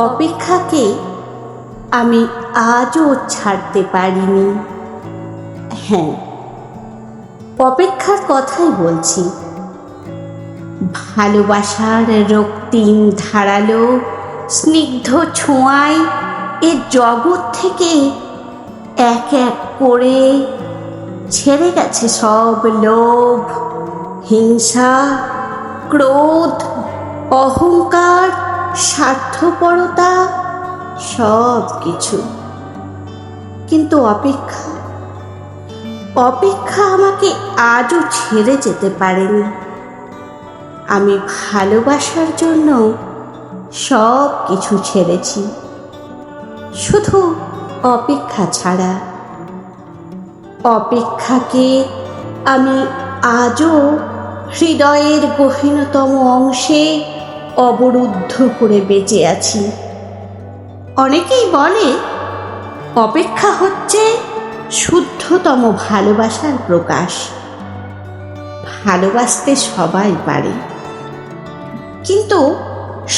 অপেক্ষাকে আমি আজও ছাড়তে পারিনি। হ্যাঁ, অপেক্ষার কথাই বলছি। ভালোবাসার রক্তিম ধারালো স্নিগ্ধ ছোঁয়ায় এ জগৎ থেকে এক এক করে ছেড়ে গেছে সব লোভ, হিংসা, ক্রোধ, অহংকার, স্বার্থপরতা, সব কিছু। কিন্তু অপেক্ষা আমাকে আজও ছেড়ে যেতে পারেনি। আমি ভালোবাসার জন্য সব কিছু ছেড়েছি, শুধু অপেক্ষা ছাড়া। অপেক্ষাকে আমি আজও হৃদয়ের গভীরতম অংশে অবরুদ্ধ করে বেঁচে আছি। অনেকেই বলে অপেক্ষা হচ্ছে শুদ্ধতম ভালোবাসার প্রকাশ। ভালোবাসতে সবাই পারে, কিন্তু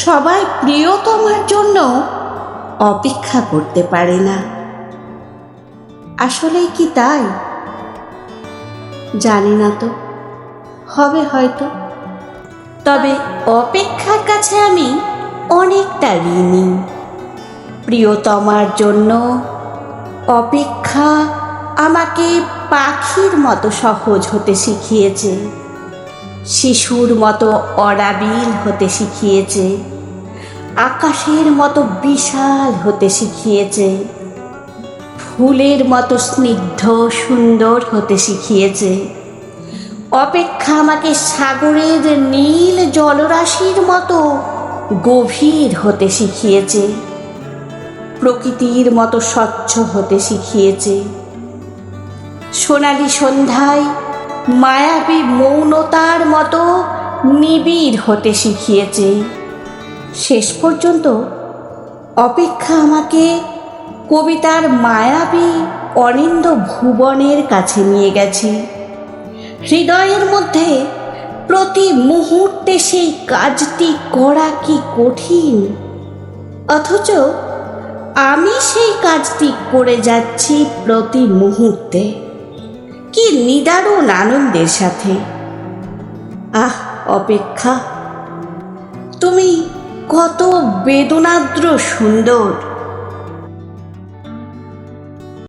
সবাই প্রিয়তমার জন্য অপেক্ষা করতে পারে না। আসলেই কি তাই? জানি না তো, হবে হয়তো। তবে অপেক্ষার কাছে আমি অনেকটা ঋণী। প্রিয়তমার জন্য অপেক্ষা আমাকে পাখির মতো সহজ হতে শিখিয়েছে, শিশুর মতো অরাবিল হতে শিখিয়েছে, আকাশের মতো বিশাল হতে শিখিয়েছে, ফুলের মতো স্নিগ্ধ সুন্দর হতে শিখিয়েছে। অপেক্ষা আমাকে সাগরের নীল জলরাশির মতো গভীর হতে শিখিয়েছে, প্রকৃতির মতো স্বচ্ছ হতে শিখিয়েছে, সোনালি সন্ধ্যায় মায়াবী মৌনতার মতো নিবিড় হতে শিখিয়েছে। শেষ পর্যন্ত অপেক্ষা আমাকে কবিতার মায়াবী অনিন্দ ভুবনের কাছে নিয়ে গেছে। হৃদয়ের মধ্যে প্রতি মুহূর্তে সেই কাজটি করা কি কঠিন, অথচ আমি সেই কাজটি করে যাচ্ছি প্রতি মুহূর্তে। কি নিদারুণ আনন্দের সাথে। আহ অপেক্ষা, তুমি কত বেদনাদ্র সুন্দর।